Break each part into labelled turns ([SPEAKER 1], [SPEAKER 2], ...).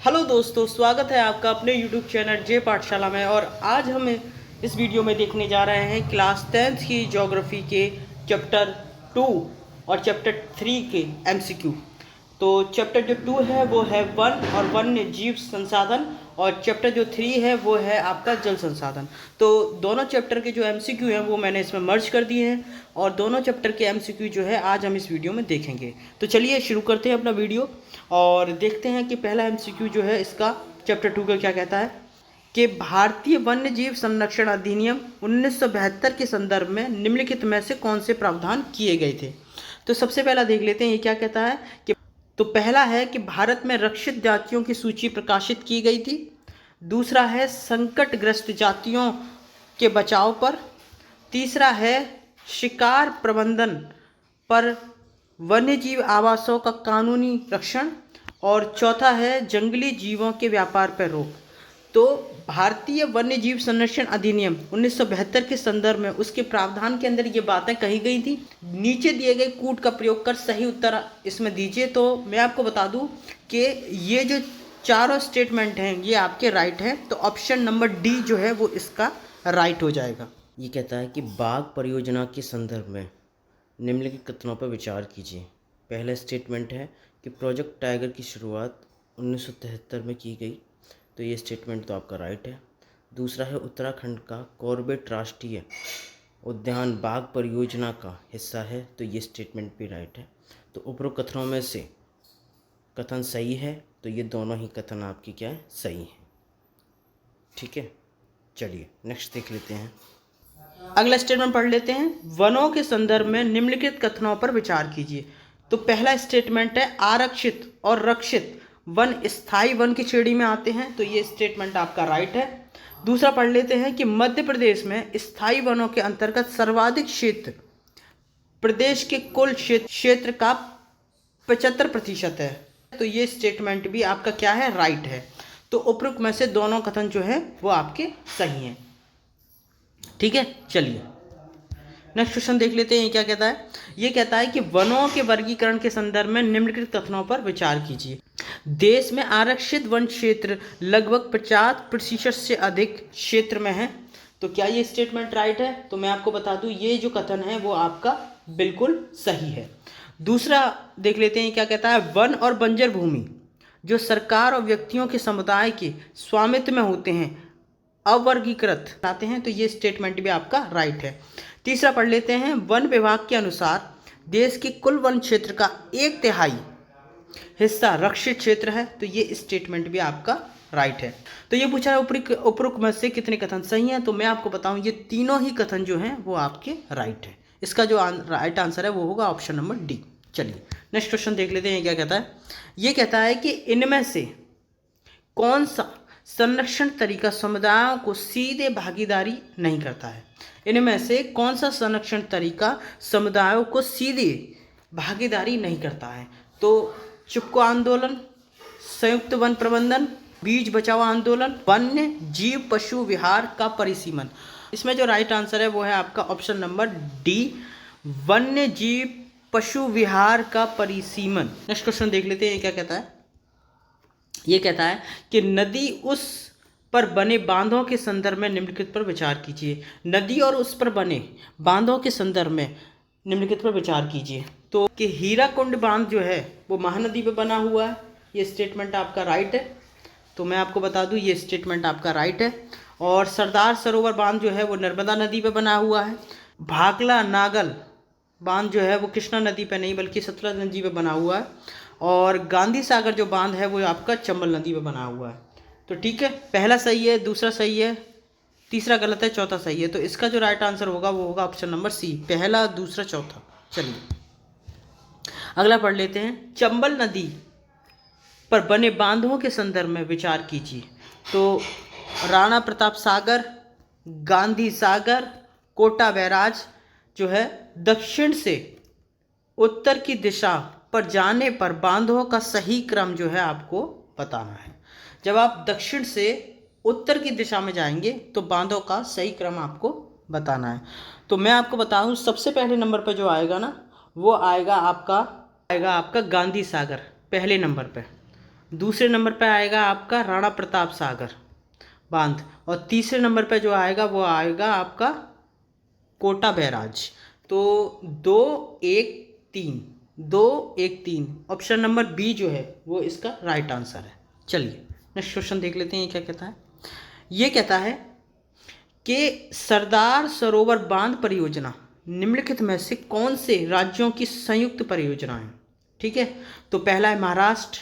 [SPEAKER 1] Hello दोस्तों, स्वागत है आपका अपने यूट्यूब चैनल जे पाठशाला में। और आज हम इस वीडियो में देखने जा रहे हैं क्लास 10th की ज्योग्राफी के चैप्टर 2 और चैप्टर 3 के एमसीक्यू। तो चैप्टर जो 2 है वो है वन और वन्य जीव संसाधन, और चैप्टर जो 3 है वो है आपका जल संसाधन। तो दोनों चैप्टर के जो एमसीक्यू हैं वो मैंने इसमें मर्ज कर दिए हैं, और दोनों चैप्टर के एमसीक्यू जो है आज हम इस वीडियो में देखेंगे। तो चलिए शुरू करते हैं अपना वीडियो और देखते हैं कि पहला एमसीक्यू जो है इसका चैप्टर 2 का क्या कहता है कि भारतीय वन्य जीव संरक्षण अधिनियम 1972 के संदर्भ में निम्नलिखित में से कौन से प्रावधान किए गए थे। तो सबसे पहला देख लेते हैं ये क्या कहता है कि तो पहला है कि भारत में रक्षित जातियों की सूची प्रकाशित की गई थी। दूसरा है संकटग्रस्त जातियों के बचाव पर। तीसरा है शिकार प्रबंधन पर वन्यजीव आवासों का कानूनी रक्षण। और चौथा है जंगली जीवों के व्यापार पर रोक। तो भारतीय वन्य जीव संरक्षण अधिनियम 1972 के संदर्भ में उसके प्रावधान के अंदर ये बातें कही गई थी। नीचे दिए गए कूट का प्रयोग कर सही उत्तर इसमें दीजिए। तो मैं आपको बता दूं कि ये जो चारों स्टेटमेंट हैं ये आपके राइट हैं, तो ऑप्शन नंबर डी जो है वो इसका राइट हो जाएगा।
[SPEAKER 2] ये कहता है कि बाघ परियोजना के संदर्भ में निम्नलिखित कथनों पर विचार कीजिए। पहला स्टेटमेंट है कि प्रोजेक्ट टाइगर की शुरुआत 1973 में की गई, तो ये स्टेटमेंट तो आपका राइट है। दूसरा है उत्तराखंड का कॉर्बेट राष्ट्रीय उद्यान बाघ परियोजना का हिस्सा है, तो ये स्टेटमेंट भी राइट है। तो उपरोक्त कथनों में से कथन सही है, तो ये दोनों ही कथन आपकी क्या है, सही है। ठीक है, चलिए नेक्स्ट देख लेते हैं।
[SPEAKER 1] अगला स्टेटमेंट पढ़ लेते हैं। वनों के संदर्भ में निम्नलिखित कथनों पर विचार कीजिए। तो पहला स्टेटमेंट है आरक्षित और रक्षित वन स्थायी वन की श्रेणी में आते हैं, तो ये स्टेटमेंट आपका राइट है। दूसरा पढ़ लेते हैं कि मध्य प्रदेश में स्थायी वनों के अंतर्गत सर्वाधिक क्षेत्र प्रदेश के कुल क्षेत्र का 75% है, तो ये स्टेटमेंट भी आपका क्या है, राइट है। तो उपरोक्त में से दोनों कथन जो है वो आपके सही हैं। ठीक है, चलिए नेक्स्ट क्वेश्चन देख लेते हैं। ये क्या कहता है, ये कहता है कि वनों के वर्गीकरण के संदर्भ में निम्नलिखित कथनों पर विचार कीजिए। देश में आरक्षित वन क्षेत्र लगभग 50% से अधिक क्षेत्र में है, तो क्या ये स्टेटमेंट राइट है? तो मैं आपको बता दूं ये जो कथन है वो आपका बिल्कुल सही है। दूसरा देख लेते हैं क्या कहता है, वन और बंजर भूमि जो सरकार और व्यक्तियों के समुदाय के स्वामित्व में होते हैं अवर्गीकृत आते हैं, तो ये स्टेटमेंट भी आपका राइट है। तीसरा पढ़ लेते हैं, वन विभाग के अनुसार देश के कुल वन क्षेत्र का 1/3 हिस्सा रक्षित क्षेत्र है, तो ये स्टेटमेंट भी आपका राइट है। तो ये पूछा है उपरोक्त में से कितने कथन सही हैं, तो मैं आपको बताऊं ये तीनों ही कथन जो हैं वो आपके राइट है। इसका जो राइट आंसर है वो होगा ऑप्शन नंबर डी। चलिए नेक्स्ट क्वेश्चन देख लेते हैं। क्या कहता है, ये कहता है कि इनमें से कौन सा संरक्षण तरीका समुदायों को सीधे भागीदारी नहीं करता है। इनमें से कौन सा संरक्षण तरीका समुदायों को सीधे भागीदारी नहीं करता है। तो चिपको आंदोलन, संयुक्त वन प्रबंधन, बीज बचाओ आंदोलन, वन्य जीव पशु विहार का परिसीमन। इसमें जो राइट आंसर है वो है आपका ऑप्शन नंबर डी, वन्य जीव पशु विहार का परिसीमन। नेक्स्ट क्वेश्चन देख लेते हैं। क्या कहता है, ये कहता है कि नदी उस पर बने बांधों के संदर्भ में निम्नलिखित पर विचार कीजिए। नदी और उस पर बने बांधों के संदर्भ में निम्नलिखित पर विचार कीजिए। तो कि हीराकुंड बांध जो है वो महानदी पे बना हुआ है, ये स्टेटमेंट आपका राइट है। तो मैं आपको बता दूं ये स्टेटमेंट आपका राइट है। और सरदार सरोवर बांध जो है वो नर्मदा नदी पे बना हुआ है। भाकला नागल बांध जो है वो कृष्णा नदी पे नहीं बल्कि सतलज नदी पे बना हुआ है। और गांधी सागर जो बांध है वो आपका चंबल नदी पे बना हुआ है। तो ठीक है, पहला सही है, दूसरा सही है, तीसरा गलत है, चौथा सही है। तो इसका जो राइट आंसर होगा वो होगा ऑप्शन नंबर सी, पहला दूसरा चौथा। चलिए अगला पढ़ लेते हैं, चंबल नदी पर बने बांधों के संदर्भ में विचार कीजिए। तो राणा प्रताप सागर, गांधी सागर, कोटा बैराज जो है दक्षिण से उत्तर की दिशा पर जाने पर बांधों का सही क्रम जो है आपको बताना है। जब आप दक्षिण से उत्तर की दिशा में जाएंगे तो बांधों का सही क्रम आपको बताना है। तो मैं आपको बताऊं सबसे पहले नंबर पर जो आएगा ना वो आएगा आपका गांधी सागर पहले नंबर पे। दूसरे नंबर पे आएगा आपका राणा प्रताप सागर बांध, और तीसरे नंबर पे जो आएगा वो आएगा आपका कोटा बैराज। तो 2-1-3 ऑप्शन नंबर बी जो है वो इसका राइट आंसर है। चलिए नेक्स्ट क्वेश्चन देख लेते हैं, ये क्या कहता है। ये कहता है कि सरदार सरोवर बांध परियोजना निम्नलिखित में से कौन से राज्यों की संयुक्त परियोजना है। ठीक है, तो पहला है महाराष्ट्र,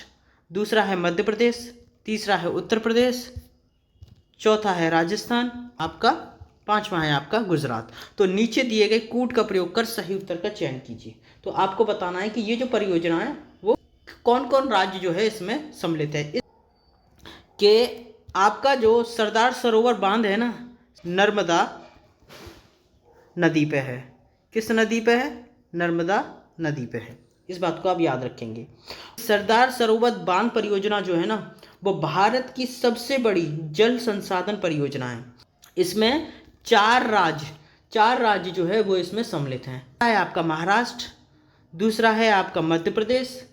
[SPEAKER 1] दूसरा है मध्य प्रदेश, तीसरा है उत्तर प्रदेश, चौथा है राजस्थान, आपका पांचवा है आपका गुजरात। तो नीचे दिए गए कूट का प्रयोग कर सही उत्तर का चयन कीजिए। तो आपको बताना है कि ये जो परियोजना है वो कौन कौन राज्य जो है इसमें सम्मिलित है। कि आपका जो सरदार सरोवर बांध है ना, नर्मदा नदी पे है। किस नदी पे है? नर्मदा नदी पे है। इस बात को आप याद रखेंगे। सरदार सरोवर बांध परियोजना जो है ना वो भारत की सबसे बड़ी जल संसाधन परियोजना है। इसमें चार राज्य जो है वो इसमें सम्मिलित हैं। है आपका महाराष्ट्र, दूसरा है आपका मध्य प्रदेश,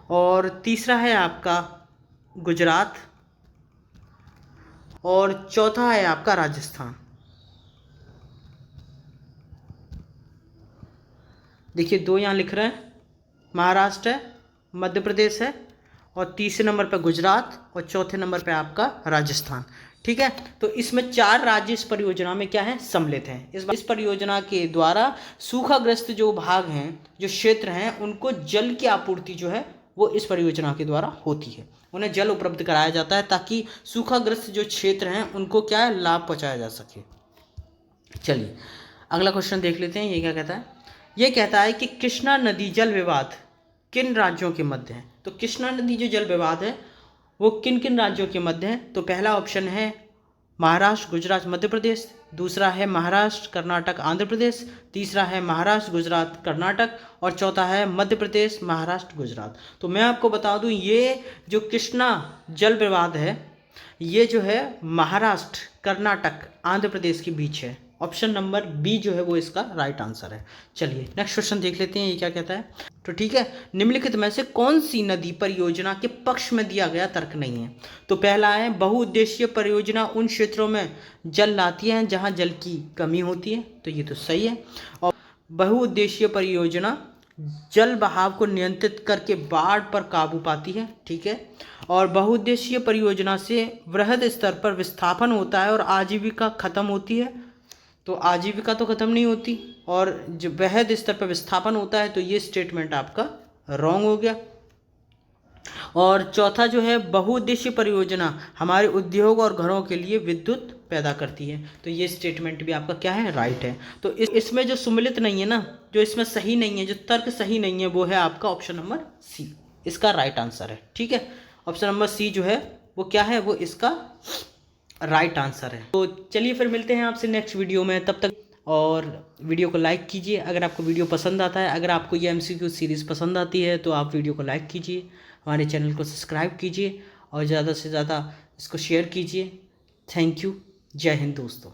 [SPEAKER 1] और तीसरा है आपका गुजरात, और चौथा है आपका राजस्थान। देखिए 2 यहाँ लिख रहे हैं, महाराष्ट्र है, मध्य प्रदेश है, और तीसरे नंबर पर गुजरात, और चौथे नंबर पे आपका राजस्थान। ठीक है, तो इसमें 4 राज्य इस परियोजना में क्या है? सम्मिलित हैं। इस परियोजना के द्वारा सूखाग्रस्त जो भाग हैं, जो क्षेत्र हैं, उनको जल की आपूर्ति जो है वो इस परियोजना के द्वारा होती है। उन्हें जल उपलब्ध कराया जाता है ताकि सूखाग्रस्त जो क्षेत्र हैं उनको क्या है? लाभ पहुँचाया जा सके। चलिए अगला क्वेश्चन देख लेते हैं, ये क्या कहता है। ये कहता है कि कृष्णा नदी जल विवाद किन राज्यों के मध्य है। तो कृष्णा नदी जो जल विवाद है वो किन किन राज्यों के मध्य है। तो पहला ऑप्शन है महाराष्ट्र, गुजरात, मध्य प्रदेश, दूसरा है महाराष्ट्र, कर्नाटक, आंध्र प्रदेश, तीसरा है महाराष्ट्र, गुजरात, कर्नाटक, और चौथा है मध्य प्रदेश, महाराष्ट्र, गुजरात। तो मैं आपको बता दूं ये जो कृष्णा जल विवाद है ये जो है महाराष्ट्र, कर्नाटक, आंध्र प्रदेश के बीच है। ऑप्शन नंबर बी जो है वो इसका राइट आंसर है। चलिए नेक्स्ट क्वेश्चन देख लेते हैं, ये क्या कहता है। तो ठीक है, निम्नलिखित में से कौन सी नदी परियोजना के पक्ष में दिया गया तर्क नहीं है। तो पहला है बहुउद्देशीय परियोजना उन क्षेत्रों में जल लाती है जहां जल की कमी होती है। तो ये तो सही है। और बहुउद्देशीय परियोजना जल बहाव को नियंत्रित करके बाढ़ पर काबू पाती है। ठीक है, और बहुउद्देशीय परियोजना से वृहद स्तर पर विस्थापन होता है और आजीविका खत्म होती है। तो आजीविका तो खत्म नहीं होती, और जो वृहद स्तर पर विस्थापन होता है, तो ये स्टेटमेंट आपका रॉन्ग हो गया। और चौथा जो है बहुउद्देशीय परियोजना हमारे उद्योग और घरों के लिए विद्युत पैदा करती है। तो ये स्टेटमेंट भी आपका क्या है? राइट है। तो इसमें जो सम्मिलित नहीं है ना, जो इसमें सही नहीं है, जो तर्क सही नहीं है, वो है आपका ऑप्शन नंबर सी, इसका राइट आंसर है। ठीक है, ऑप्शन नंबर सी जो है वो क्या है? वो इसका राइट आंसर है। तो चलिए फिर मिलते हैं आपसे नेक्स्ट वीडियो में, तब तक और वीडियो को लाइक कीजिए अगर आपको वीडियो पसंद आता है। अगर आपको ये MCQ सीरीज़ पसंद आती है तो आप वीडियो को लाइक कीजिए, हमारे चैनल को सब्सक्राइब कीजिए और ज़्यादा से ज़्यादा इसको शेयर कीजिए। Thank you. जय हिंद दोस्तों।